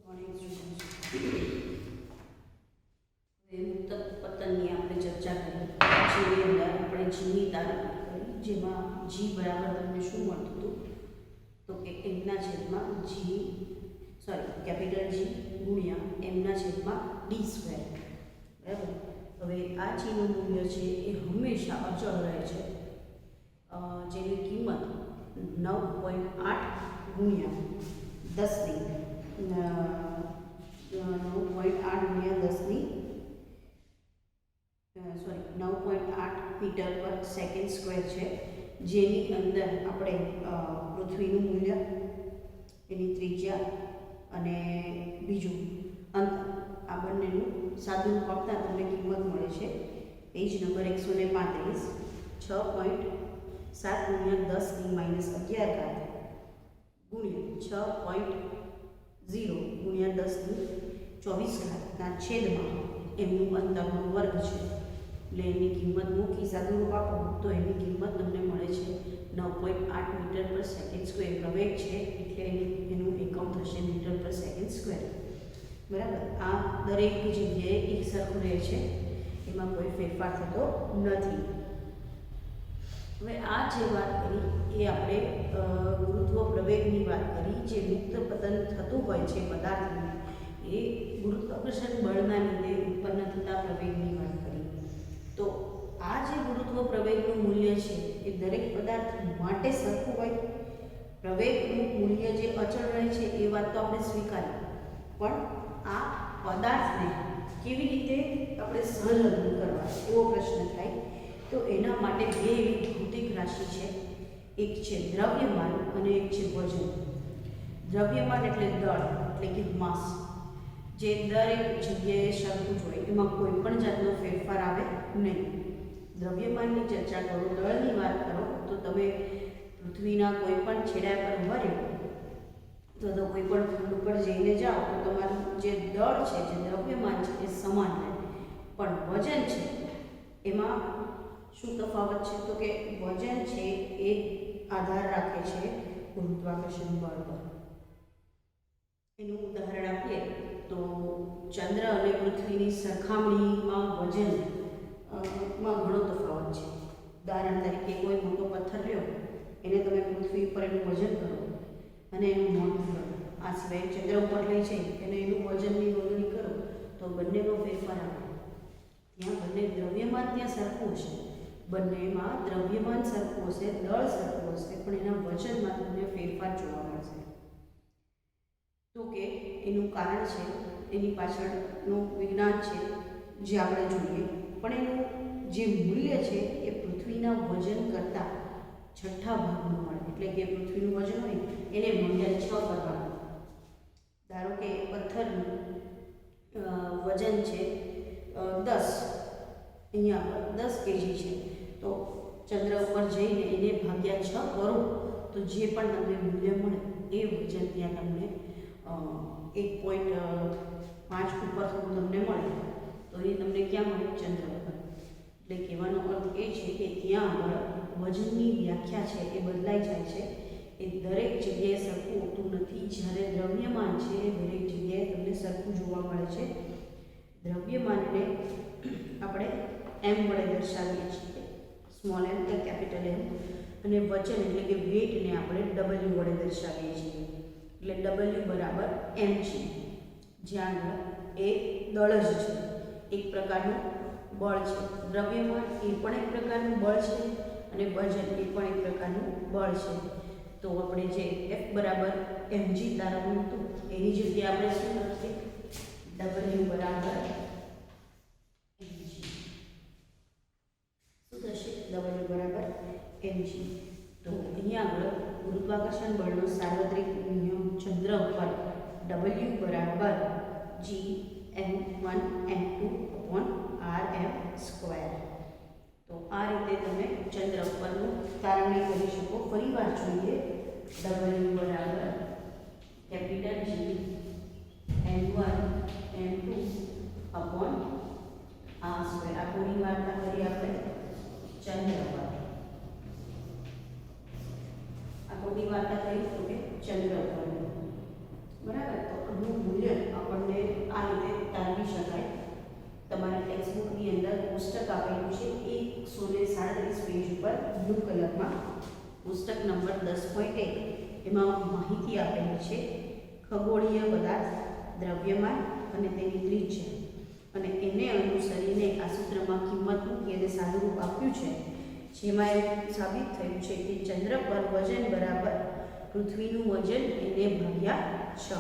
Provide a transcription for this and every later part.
મુક્ત પતનની આપણે ચર્ચા કરી, જેની અંદર આપણે જીની તારીફ કરી, જેમાં જી બરાબર તમને શું મળતું હતું તો કે એમના છેદમાં જી કેપિટલ જી ગુણ્યા એમના છેદમાં ડી સ્ક્વેર. બરાબર. હવે આ જીનું મૂલ્ય છે એ હંમેશા અચળ રહે છે, જેની કિંમત 9.8 ગુણ્યા 10 9.8 મીટર પર સેકન્ડ સ્ક્વેર છે, જેની અંદર આપણે પૃથ્વીનું મૂલ્ય, એની ત્રિજ્યા અને બીજું અંતર આ બંનેનું સાદું રૂપ આપતા તમને કિંમત મળે છે. પેજ નંબર 135, 6.7 ગુણ્યા 10⁻11 ગુણ્યા 6.0 ગુણ્યા 10⁻24 ના છેદમાં એમનું અંતરનો વર્ગ છે. એટલે એની કિંમત મૂકી સાદું રૂપ આપો તો એની કિંમત તમને મળે છે 9.8 મીટર પર સેકન્ડ સ્ક્વેર. પ્રવેગ છે એટલે એનું એકમ થશે મીટર પર સેકન્ડ સ્ક્વેર. બરાબર. આ દરેક જગ્યાએ એક સરખું રહે છે, એમાં કોઈ ફેરફાર થતો નથી. હવે આ જે વાત કરી એ આપણે ગુરુત્વ પ્રવેગની વાત કરી, જે મુક્ત પતન થતું હોય છે પદાર્થનું, એ ગુરુત્વાકર્ષણ બળના લીધે ઉત્પન્ન થતા પ્રવેગની વાત કરી. તો આ જે ગુરુત્વ પ્રવેગનું મૂલ્ય છે એ દરેક પદાર્થ માટે સરખું હોય. પ્રવેગનું મૂલ્ય જે અચળ રહે છે એ વાત તો આપણે સ્વીકારી, પણ આ પદાર્થને કેવી રીતે આપણે સંલગ્ન કરવા એવો પ્રશ્ન થાય. તો એના માટે બે એવી ભૌતિક રાશિ છે, એક છે દ્રવ્યમાન અને એક છે વજન. દ્રવ્યમાન એટલે દળ, એટલે કે માસ, જે દરેક જગ્યાએ સરખું જ હોય, એમાં કોઈ પણ જાતનો ફેરફાર આવે નહીં. દ્રવ્યમાનની ચર્ચા કરો, દળની વાત કરો તો તમે પૃથ્વીના કોઈ પણ છેડા પર ઉભા રહ્યો તો કોઈ પણ ફૂડ ઉપર જઈને જાઓ તો તમારું જે દળ છે, જે દ્રવ્યમાન છે એ સમાન રહે. પણ વજન છે એમાં શું તફાવત છે તો કે વજન છે એ આધાર રાખે છે ગુરુત્વાકર્ષણ બળ પર. એનું ઉદાહરણ આપીએ તો ચંદ્ર અને પૃથ્વીની સરખામણીમાં વજનમાં ઘણો તફાવત છે. ઉદાહરણ તરીકે કોઈ મોટો પથ્થર લ્યો, એને તમે પૃથ્વી ઉપર એનું વજન કરો અને એનું મોઢું કરો, આ સિવાય ચંદ્ર ઉપર લઈ જઈ અને એનું વજનની નોંધણી કરો તો બંનેનો ફેરફાર આવે. ત્યાં બંને દ્રવ્યમાન ત્યાં સરખું હશે, બંનેમાં દ્રવ્યમાન સરખું હશે, દળ સરખું હશે, પણ એના વજનમાં તમને ફેરફાર જોવા મળશે. તો કે એનું કારણ છે, એની પાછળનું વિજ્ઞાન છે જે આપણે જોઈએ, પણ એનું જે મૂલ્ય છે એ પૃથ્વીના વજન કરતાં છઠ્ઠા ભાગનું મળે. એટલે કે પૃથ્વીનું વજન હોય એને ભાગ્યા 6 કરવાનું. ધારો કે પથ્થરનું વજન છે 10, અહીંયા 10 kg છે, તો ચંદ્ર ઉપર જઈને એને ભાગ્યા 6 કરો તો જે પણ તમને મૂલ્ય મળે એ વજન ત્યાં તમને 1.5 ઉપર થોડું તમને મળે, તો એ તમને ક્યાં મળે? ચંદ્ર ઉપર. એટલે કહેવાનો અર્થ એ છે કે ત્યાં આગળ વજનની વ્યાખ્યા છે એ બદલાઈ જાય છે. એ દરેક જગ્યાએ સરખું હોતું નથી. જ્યારે દ્રવ્યમાન છે એ દરેક જગ્યાએ તમને સરખું જોવા મળે છે. દ્રવ્યમાનને આપણે એમ વડે દર્શાવીએ છીએ, સ્મોલ એમ કે કેપિટલ એમ, અને વજન એટલે કે વેઇટને આપણે ડબલ્યુ વડે દર્શાવીએ છીએ. એટલે ડબલ્યુ બરાબર એમ છે, જ્યાં એ દળ જ છે, એક પ્રકારનું બળ છે. દ્રવ્યમાન એ પણ એક પ્રકારનું બળ છે અને વજન એ પણ એક પ્રકારનું બળ છે. તો આપણે જે F બરાબર mg તારવવું હતું એની જગ્યાએ આપણે શું લખીએ? W બરાબર mg. શું થશે? W બરાબર mg. તો અહીંયા આગળ ગુરુત્વાકર્ષણ બળનો સાર્વત્રિક નિયમ ચંદ્ર ઉપર W બરાબર Gm1m2/rm². તો આ રીતે તમે ચંદ્ર ઉપરનું તારવણી કરી શકો. ફરી વાર જોઈએ, W બરાબર કેપિટલ G m1m2/r². આ પૂરી વાર્તા કરી આપણે ચંદ્ર પર. આ પૂરી વાર્તા કરી તો કે ચંદ્ર પર. બરાબર. તો આનું મૂલ્ય કોષ્ટક આપેલું છે 137 પેજ ઉપર બ્લુ કલરમાં પુસ્તક નંબર 10.1 એમાં માહિતી આપેલી છે ખગોળીય પદાર્થ, દ્રવ્યમાન અને તેની ત્રિજ્યા, અને એને અનુસરીને આ સૂત્રમાં કિંમત મૂકી અને સાદુરૂપ આપ્યું છે, જેમાં એવું સાબિત થયું છે કે ચંદ્ર પર વજન બરાબર પૃથ્વીનું વજન એને ભાગ્યા 6.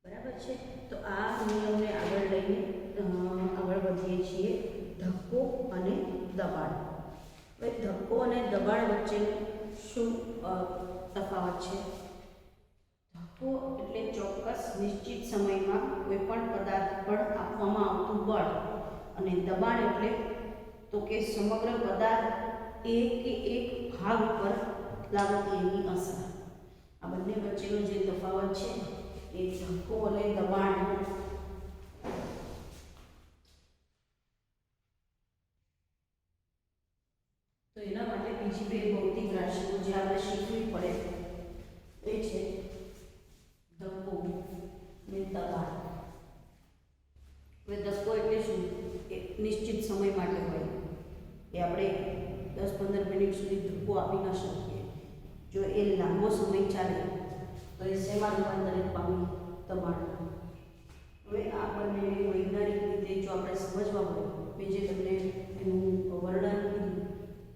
બરાબર છે. તો આ નિયમને આગળ લઈને આગળ વધીએ છીએ ધક્કો અને દબાણ. હવે ધક્કો અને દબાણ વચ્ચે શું તફાવત છે? ધક્કો એટલે ચોક્કસ નિશ્ચિત સમયમાં કોઈ પણ પદાર્થ પર આપવામાં આવતું બળ, અને દબાણ એટલે તો કે સમગ્ર પદાર્થ એક ભાગ પર લાગતી એની અસર. આ બંને વચ્ચેનો જે તફાવત છે એ ધક્કો અને દબાણ. તો એના માટે બીજી બે ભૌતિક રાશિઓ જે આપણે શીખવી પડે એ છે ધક્કો અને દબાણ. હવે ધક્કો એટલે શું? એક નિશ્ચિત સમય માટે હોય કે આપણે 10-15 મિનિટ સુધી ધક્કો આપી ન શકીએ. જો એ લાંબો સમય ચાલે તો એ શેમાં રૂપાંતરિત પામી? દબાણ. હવે આ બંને વૈજ્ઞાનિક રીતે જો આપણે સમજવા હોય, મેં જે તમને એનું વર્ણન કીધું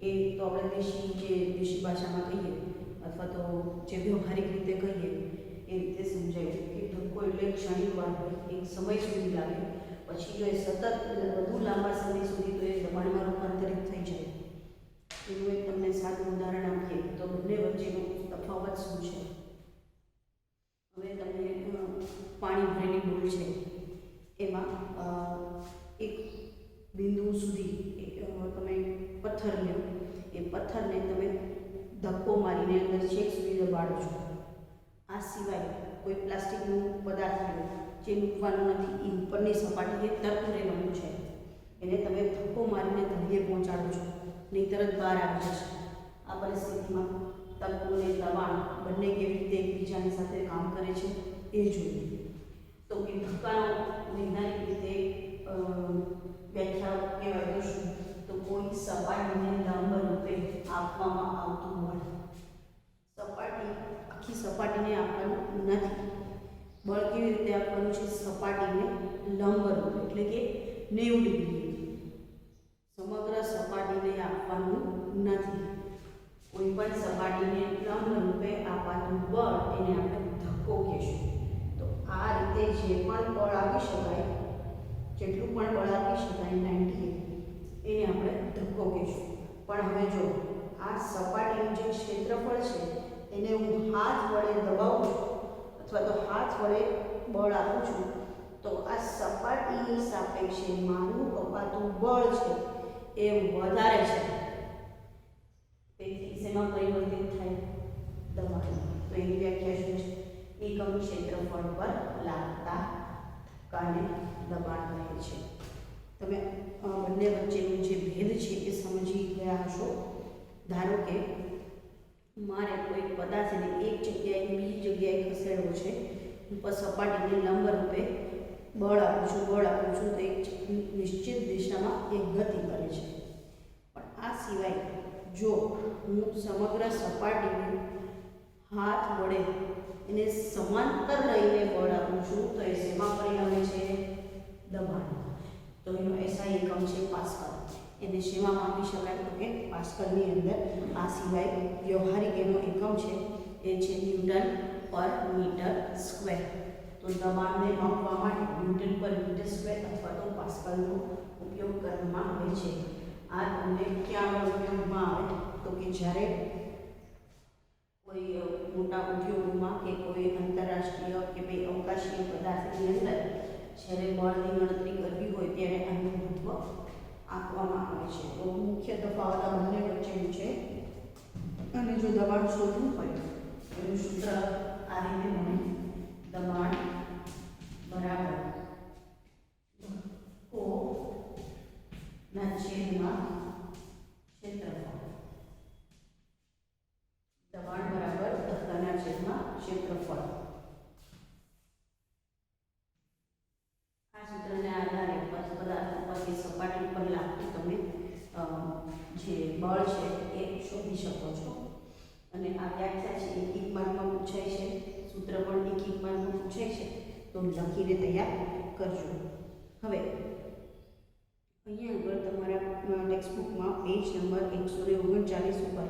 એ તો આપણે દેશી ભાષામાં કહીએ અથવા તો જે વ્યવહારિક રીતે કહીએ એ રીતે સમજાયું કે ધક્કો એટલે ક્ષણિકવાર હોય, એક સમય સુધી લાગે, પછી જો એ સતત વધુ લાંબા સમય સુધી તો એ દબાણમાં રૂપાંતરિત થઈ જાય. એનું એક તમને સાદું ઉદાહરણ આપીએ તો બંને વચ્ચેનો તફાવત શું છે? હવે તમને પાણી ભરેલી ડોલ છે, એમાં એક બિંદુ સુધી તમે પથ્થર લો, એ પથ્થરને તમે ધક્કો મારીને અંદર છેક સુધી દબાડો છો. આ સિવાય કોઈ પ્લાસ્ટિકનું પદાર્થ લો જે મૂકવાનું નથી, એ ઉપરની સપાટીએ તરતું રહેવાનું છે, એને તમે ધક્કો મારીને તળિયે પહોંચાડો છો, નહીંતર જ બહાર આવી જશે. આ પરિસ્થિતિમાં ધક્કો અને દબાણ બંને કેવી રીતે એકબીજાની સાથે કામ કરે છે એ જોઈએ. તો કે ધક્કાનો વૈજ્ઞાનિક રીતે વ્યાખ્યા કહેવાય તો શું? તો કોઈ સપાટીને લંબ રૂપે આપવામાં આવતું બળ. આખી સપાટીને આપવાનું નથી. બળ કેવી રીતે આપવાનું છે? સપાટીને લંબ રૂપે એટલે કે 90 ડિગ્રી. સમગ્ર સપાટીને આપવાનું નથી. કોઈ પણ સપાટીને લંબ રૂપે આપાતું બળ એને આપણે ધક્કો કહીશું. તો આ રીતે જે પણ બળ આપી શકાય, જેટલું પણ બળ આપી શકાય 90 એને આપણે ધક્કો કહીશું. પણ હવે જો આ સપાટીનું જે ક્ષેત્રફળ છે એને હું હાથ વડે દબાવું છું અથવા તો હાથ વડે બળ આપું છું, તો આ સપાટીની સાપેક્ષે મારું અપાતું બળ છે એ વધારે છે. તેથી શેમાં પરિવર્તિત થાય? દબાણ. તો એની વ્યાખ્યા શું છે? એકમ ક્ષેત્રફળ પર લાગતા ધક્કાને દબાણ કહે છે. તમે બંને વચ્ચેનો જે ભેદ છે એ સમજી ગયા હશો. ધારો કે મારે કોઈ પદાર્થને એક જગ્યાએ બીજી જગ્યાએ ખસેડવો છે, હું સપાટીને લંબ રૂપે બળ આપું છું તો એક નિશ્ચિત દિશામાં એક ગતિ કરે છે. પણ આ સિવાય જો હું સમગ્ર સપાટીને હાથ વડે એને સમાંતર લઈને બળ આપું છું તો એ શેમાં પરિણમે છે? દબાણ. તો એનો એસઆઈ એકમ છે પાસ્કલ. એને શેમાં માપી શકાય? તો કે પાસ્કલની અંદર. આ સિવાય વ્યવહારિક એનો એકમ છે એ છે ન્યૂટન પર મીટર સ્ક્વેર. તો દબાણને માપવા માટે ન્યૂટન પર મીટર સ્ક્વેર અથવા તો પાસ્કલનો ઉપયોગ કરવામાં આવે છે. આ તમને ક્યાં ઉપયોગમાં આવે? તો કે જ્યારે કોઈ મોટા ઉદ્યોગોમાં કે કોઈ આંતરરાષ્ટ્રીય કે ભાઈ અવકાશીય પદાર્થની અંદર જ્યારે બળની ગણતરી કરવી હોય ત્યારે આનું મહત્વ આપવામાં આવે છે. તો મુખ્ય તફાવત આ બંને વચ્ચેનું છે. અને જો દબાણ શોધવું હોય એનું સૂત્ર આ રીતે બને: દબાણ બરાબર ધક્કો ના છેદમાં ક્ષેત્રફળ. દબાણ બરાબર ધક્કાના છેદમાં ક્ષેત્રફળ. આ સૂત્રને આધારે પદાર્થ ઉપરની સપાટી આ વ્યાખ્યા છે એ 1 માર્કમાં પૂછાય છે, સૂત્ર પણ 1 માર્કમાં પૂછાય છે, તો લખીને તૈયાર કરજો. હવે અહીંયા આગળ તમારા ટેક્સ્ટબુકમાં પેજ નંબર 139 ઉપર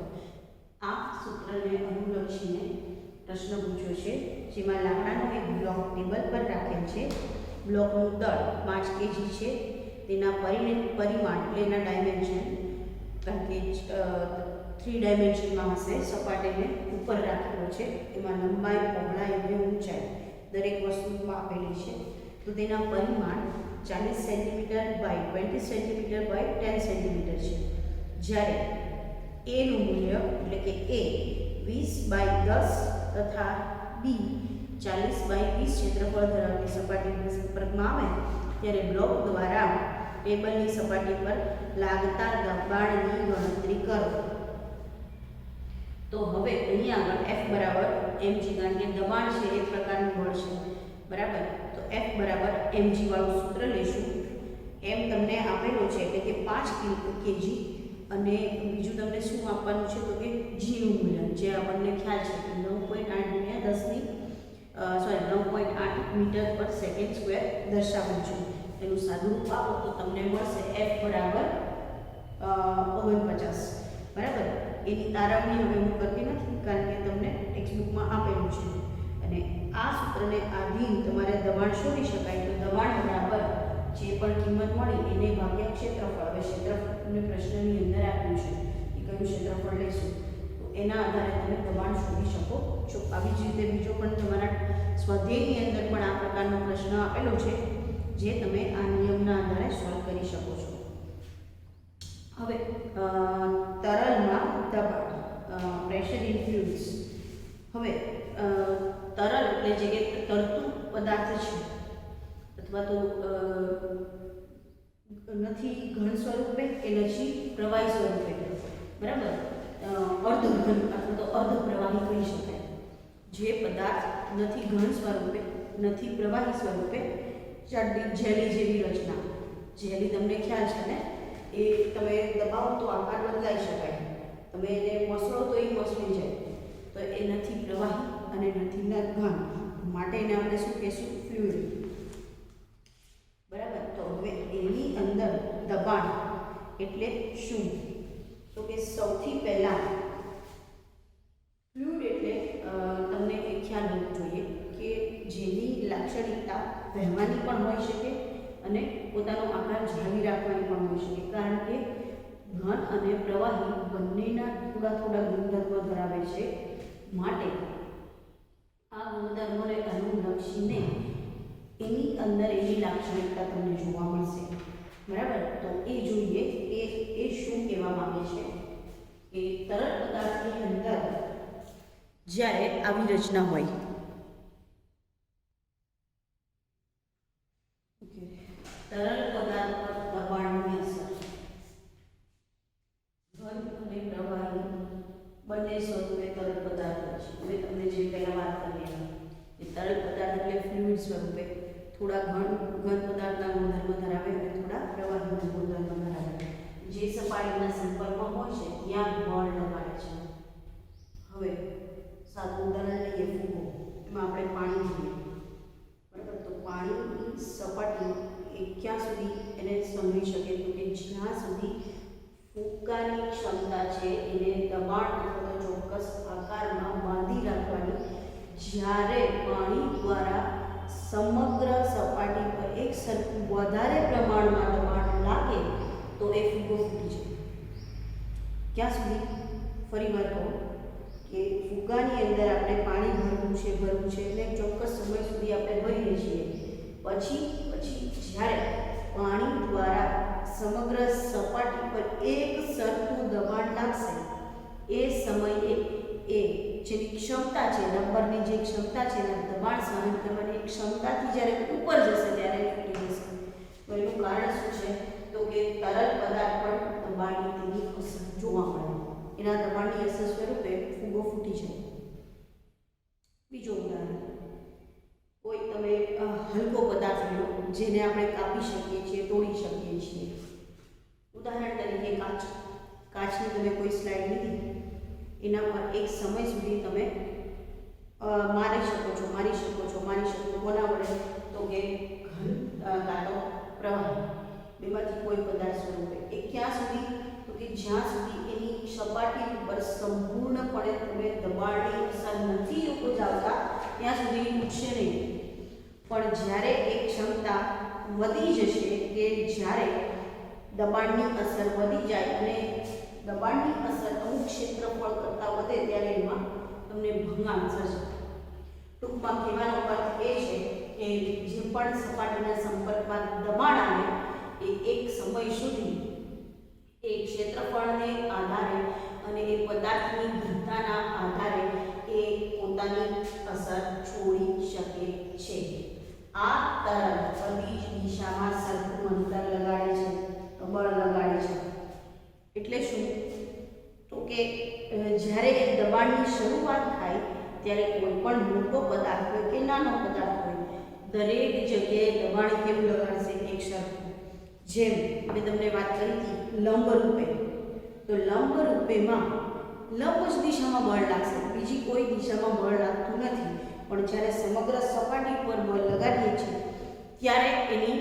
આ સૂત્રને અનુલક્ષીને પ્રશ્ન પૂછ્યો છે, જેમાં લાકડાનો એક બ્લોક ટેબલ પર રાખેલ છે. બ્લોકનું દળ 5 kg છે. તેના પરિમાણ એટલે એના ડાયમેન્શન, કારણ કે 3 ડાયમેન્શનમાં હશે. સપાટીને ઉપર રાખેલો છે, એમાં લંબાઈ, પહોળાઈ અને ઊંચાઈ દરેક વસ્તુમાં આપેલી છે. તો તેના પરિમાણ 40 centimetre by 20 centimetre by 10 centimetre છે. જ્યારે એનું મૂલ્ય એટલે કે એ 20/10 તથા બી 40/20 ક્ષેત્રફળ ધરાવતી સપાટીના સંપર્કમાં આવે ત્યારે બ્લોક દ્વારા ટેબલની સપાટી પર લાગતા દબાણની ગણતરી કરો. તો હવે અહીંયા આગળ F બરાબર mg, કારણ કે દબાણ છે એક પ્રકારનું બળ છે, બરાબર. તો F બરાબર mg વાળું સૂત્ર લેશું. m તમને આપેલો છે એટલે કે 5 kg, અને બીજું તમને શું આપવાનું છે તો કે g નું મૂલ્ય, જે આપણને ખ્યાલ છે કે 9.8 મીટર પર સેકન્ડ સ્ક્વેર દર્શાવું છું. એનું સાદુરૂપ આપો તો તમને મળશે F બરાબર 49, બરાબર. એની તારવણી હવે હું કરતી નથી, કારણ કે તમને ટેક્સ્ટબુકમાં આપેલું છે. અને આ સૂત્રને આધીન તમારે દબાણ શોધી શકાય. તો દબાણ બરાબર જે પણ કિંમત મળી એને ભાગ્યા ક્ષેત્રફળ. હવે ક્ષેત્રફળ પ્રશ્નની અંદર આપ્યું છે, એ કયું ક્ષેત્રફળ લેશું તો એના આધારે તમે દબાણ શોધી શકો છો. આવી જ રીતે બીજો પણ તમારા સ્વાધ્યાયની અંદર પણ આ પ્રકારનો પ્રશ્ન આપેલો છે, જે તમે આ નિયમના આધારે સોલ્વ કરી શકો છો. હવે તરલમાં દબાણ, પ્રેશર ઇન ફ્લુઇડ્સ. હવે તરલ એટલે જે કે તરતું પદાર્થ છે, અથવા તો નથી ઘન સ્વરૂપે કે નથી પ્રવાહી સ્વરૂપે, બરાબર. અર્ધઘન અથવા તો અર્ધ પ્રવાહી કહી શકાય. જે પદાર્થ નથી ઘન સ્વરૂપે, નથી પ્રવાહી સ્વરૂપે, જેલી જેવી રચના. જેલી તમને ખ્યાલ છે ને, એ તમે દબાવો તો આકાર બદલાઈ શકાય, તમે એને મસળો તો એ મસળી જાય. તો એ નથી પ્રવાહી અને નથી ઘન, માટે એને આપણે શું કહેશું? ફ્લુઇડ, બરાબર. તો હવે એની અંદર દબાણ એટલે શું? તો કે સૌથી પહેલા ફ્લુઇડ એટલે તમને એ ખ્યાલ હોવો જોઈએ કે જેની લાક્ષણિકતા વહેવાની પણ હોઈ શકે અને પોતાનો આકાર જાળવી રાખવાની પણ હોઈ શકે. કારણ કે ઘન અને પ્રવાહી બંનેના થોડા થોડા ગુણધર્મો ધરાવે છે, માટે આ ગુણધર્મોને અનુલક્ષીને એની અંદર એની લાક્ષણિકતા તમને જોવા મળશે, બરાબર. તો એ જોઈએ કે એ શું કહેવા માંગે છે કે તરલ પદાર્થની અંદર જ્યારે આવી રચના હોય, તરલ પદાર્થ પર દબાણની અસર, ઘન અને પ્રવાહી બંને સ્વરૂપે તરલ પદાર્થ છે. હવે તમને જે પહેલા વાત કરી કે તરલ પદાર્થ એટલે ફ્લુઇડ સ્વરૂપે થોડા ઘન પદાર્થના ગુણધર્મ ધરાવે અને થોડા પ્રવાહીના ગુણધર્મ ધરાવે. જે સપાટીના સંપર્કમાં હોય છે ત્યાં બળ લગાડે છે. હવે સાદું ઉદાહરણ લઈએ, ફૂગો. એમાં આપણે પાણી જોઈએ, બરાબર. તો પાણીની સપાટી એ ક્યાં સુધી એને સમજી શકે? તો કે જ્યાં સુધી ફૂગકાની ક્ષમતા છે એને દબાણ અથવા તો ચોક્કસ આકારમાં બાંધી રાખવાની. જ્યારે પાણી દ્વારા સમગ્ર સપાટી પર એક સરખું વધારે પ્રમાણમાં દબાણ લાગે તો એ ફૂગો ફૂટી જાય. ક્યાં સુધી? ફરી વાર કહું કે ફુગ્ગાની અંદર આપણે પાણી ભરવું છે એટલે ચોક્કસ સમય સુધી આપણે ભરીએ છીએ. પછી જ્યારે પાણી દ્વારા સમગ્ર સપાટી પર એક સરખું દબાણ લાગશે એ સમયે એ જેની ક્ષમતા છે, રબરની જે ક્ષમતા છે એના દબાણ સહન કરવાની ક્ષમતાથી જ્યારે ઉપર જશે ત્યારે ફૂટી જશે. તો એનું કારણ શું છે? તો કે તરલ પદાર્થ પર દબાણની તેની અસર જોવા મળે. એના દબાણની અસર સ્વરૂપે ફૂગો ફૂટી જાય. બીજો ઉદાહરણ, કોઈ તમે હલકો પદાર્થ લો જેને આપણે કાપી શકીએ છીએ, તોડી શકીએ છીએ. ઉદાહરણ તરીકે કાચની તમે કોઈ સ્લાઇડ લીધી, એના પર એક સમય સુધી તમે મારી શકો છો કોના વડે? તો કે ઘન કાં તો પ્રવાહી, બેમાંથી કોઈ પદાર્થ સ્વરૂપે. એ ક્યાં સુધી? તો કે જ્યાં સુધી એની સપાટી ઉપર સંપૂર્ણપણે તમે દબાણની અસર નથી ઉપજાવતા ત્યાં સુધી તૂટશે નહીં. પણ જ્યારે એક ક્ષમતા વધી જશે કે જ્યારે દબાણની અસર વધી જાય અને દબાણની અસર અમુક ક્ષેત્રફળ કરતાં વધે ત્યારે એમાં તમને ભંગાણ સર્જાય. ટૂંકમાં કહેવાનો અર્થ એ છે કે જે પણ સપાટીના સંપર્કમાં દબાણ આવે એ એક સમય સુધી એ ક્ષેત્રફળને આધારે અને એ પદાર્થની ઘનતાના આધારે એ પોતાની અસર છોડી શકે છે. આ તરલ બધી જ દિશામાં સરખું અંતર લગાડે છે, બળ લગાડે છે. એટલે શું? તો કે જ્યારે દબાણની શરૂઆત થાય ત્યારે કોઈ પણ મોટો પદાર્થ હોય કે નાનો પદાર્થ હોય દરેક જગ્યાએ દબાણ કેવું લગાડશે? એક સરખું. જેમ મેં તમને વાત કરી હતી લંબ રૂપે, તો લંબ રૂપેમાં લંબ જ દિશામાં બળ લાગશે, બીજી કોઈ દિશામાં બળ લાગતું નથી. પણ જ્યારે સમગ્ર સપાટી પર બળ લગાડીએ છીએ ત્યારે એની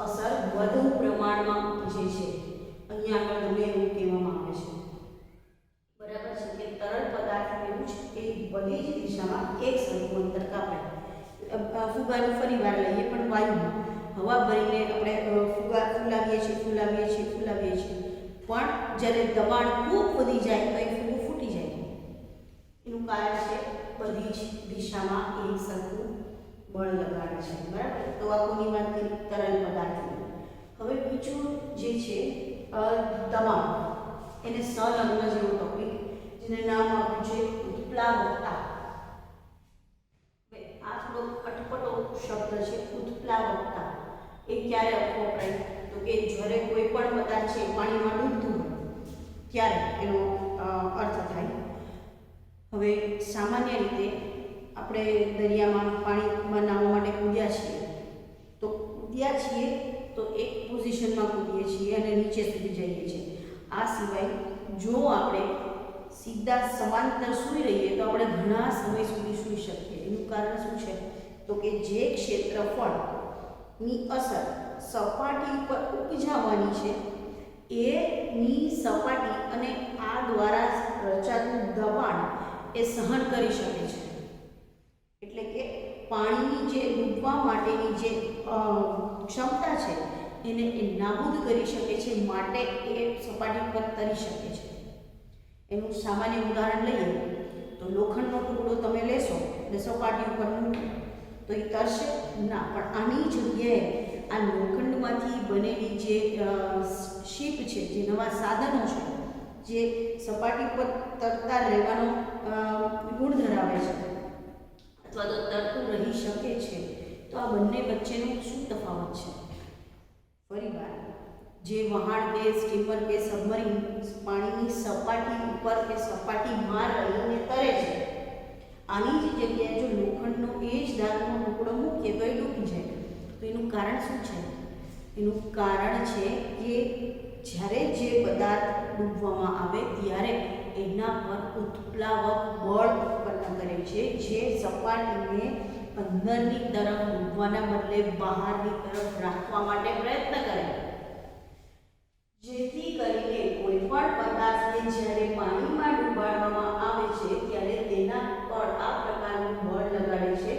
અસર વધુ પ્રમાણમાં ઉપજે છે. અહીંયા આગળ તમને એવું કહેવામાં આવે છે, બરાબર છે, કે તરલ પદાર્થ એવું છે કે બધી જ દિશામાં એક સરખું અંતર કાપે. ફુગાનું ફરી વાર લઈએ, પણ વાયુમાં હવા ભરીને આપણે ફુગા ફૂલાવીએ છીએ પણ જ્યારે દબાણ ખૂબ વધી જાય તો એ ફૂગો ફૂટી જાય. એનું કારણ છે બધી જ દિશામાં એક સરખું બળ લગાડે છે, બરાબર. તો આ કોની વાત કરી? તરલ પદાર્થની. હવે બીજું જે છે દબાણ, એને સંલગ્ન જેવો ટોપિક, જેને નામ આપ્યું છે ઉત્પ્લાવકતા. આ થોડો અટપટો શબ્દ છે, ઉત્પ્લાવકતા. એ ક્યારે વપરાય? તો કે જ્યારે કોઈ પણ પદાર્થ છે પાણીમાં ડૂબતું હોય ત્યારે એનો અર્થ થાય. હવે સામાન્ય રીતે આપણે દરિયામાં પાણીમાં નાહવા માટે કૂદ્યા છીએ તો એક પોઝિશનમાં કૂદીએ છીએ અને નીચે સુધી જઈએ છીએ. આ સિવાય જો આપણે સીધા સમાંતર સૂઈ રહીએ તો આપણે ઘણા સમય સુધી સૂઈ શકીએ. એનું કારણ શું છે? તો કે જે ક્ષેત્રફળની અસર સપાટી પર ઉપજાવવાની છે એની સપાટી અને આ દ્વારા રચાતું દબાણ એ સહન કરી શકે છે. એટલે કે પાણીની જે ડૂબવા માટેની જે ક્ષમતા છે એને એ નાબૂદ કરી શકે છે, માટે એ સપાટી પર તરી શકે છે. એનું સામાન્ય ઉદાહરણ લઈએ તો લોખંડનો ટુકડો તમે લેશો અને સપાટી ઉપર મૂકો તો એ તરશે ના, પણ આની જગ્યાએ આ લોખંડમાંથી બનેલી જે શીપ છે, જે નવા સાધનો છે, જે સપાટી પર તરતા રહેવાનો ગુણ ધરાવે છે અથવા તો તરતું રહી શકે છે, તો આ બંને વચ્ચેનો શું તફાવત છે? ફરીવાર, જે વહાણ કે સ્ટીમર કે સબમરીન પાણીની સપાટી ઉપર કે સપાટીમાં રહીને તરે છે, આની જ જગ્યાએ જો લોખંડનો એ જ ધાતુનો ટુકડો મૂકીએ તો એ ડૂબી જાય. તો એનું કારણ શું છે? એનું કારણ છે કે જ્યારે જે પદાર્થ ડૂબવામાં આવે ત્યારે એના પર ઉત્પ્લાવક બળ ઉત્પન્ન કરે છે, જે સપાટીને અંદરની તરફ ડૂબવાના બદલે બહારની તરફ રાખવા માટે પ્રયત્ન કરે, જેથી કરીને કોઈ પણ પદાર્થને જ્યારે પાણીમાં ડૂબાડવામાં આવે છે ત્યારે તેના પર આ પ્રકારનું બળ લગાડે છે,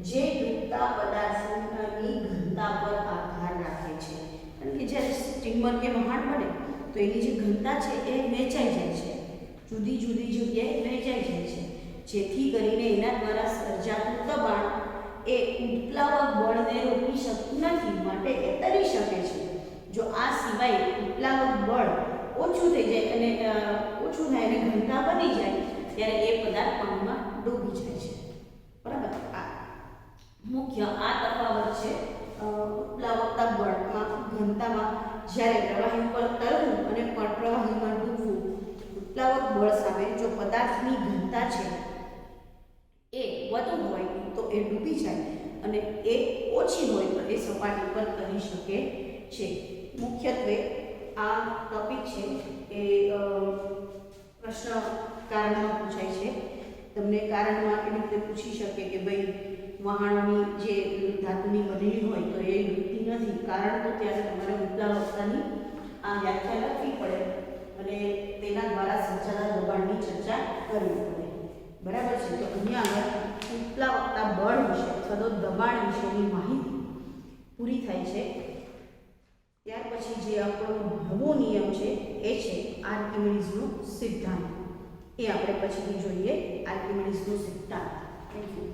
જે ડૂબતા પદાર્થની ઘનતા પર આધાર રાખે છે. કારણ કે જ્યારે સ્ટીમર કે વહાણ બને તો એની જે ઘનતા છે એ વહેંચાઈ જાય છે, જુદી જુદી જગ્યાએ વહેંચાઈ જાય છે, જેથી કરીને એના દ્વારા સર્જાતું દબાણ એ ઉત્પ્લાવક બળને રોકી શકતું નથી, માટે એ તરી શકે છે. જો આ સિવાય ઉત્પ્લાવક બળ ઓછું થઈ જાય અને ઘનતા બની જાય ત્યારે એ પદાર્થ પાણીમાં ડૂબી જાય છે, બરાબર. આ મુખ્ય તફાવત છે ઉત્પ્લાવકતા બળમાં, ઘનતામાં. જ્યારે પ્રવાહી ઉપર તરવું અને પ્રવાહીમાં ડૂબવું, ઉત્પ્લાવક બળ સામે જો પદાર્થની ઘનતા છે એ વધુ હોય તો એ ડૂબી જાય અને એ ઓછી હોય તો એ સપાટી પર તરી શકે છે. મુખ્યત્વે આ ટોપિક છે એ પ્રશ્ન કારણમાં એવી રીતે પૂછી શકે કે ભાઈ વહાણની જે ધાતુની બનેલી હોય તો એ ડૂબતી નથી, કારણ તો ત્યારે તમારે ઉપલા વક્તાની આ વ્યાખ્યા લખવી પડે અને તેના દ્વારા સંચાલન દબાણની ચર્ચા કરવી પડે. બરાબર છે. તો અહીંયા આગળ ઉપલા વક્તા બળ વિશે અથવા તો દબાણ વિશેની માહિતી પૂરી થાય છે. ત્યાર પછી જે આપણો નવો નિયમ છે એ છે આર્કિમિડીઝનો સિદ્ધાંત. એ આપણે પછીથી જોઈએ. આર્કિમિડીઝનો સિદ્ધાંત. Thank you.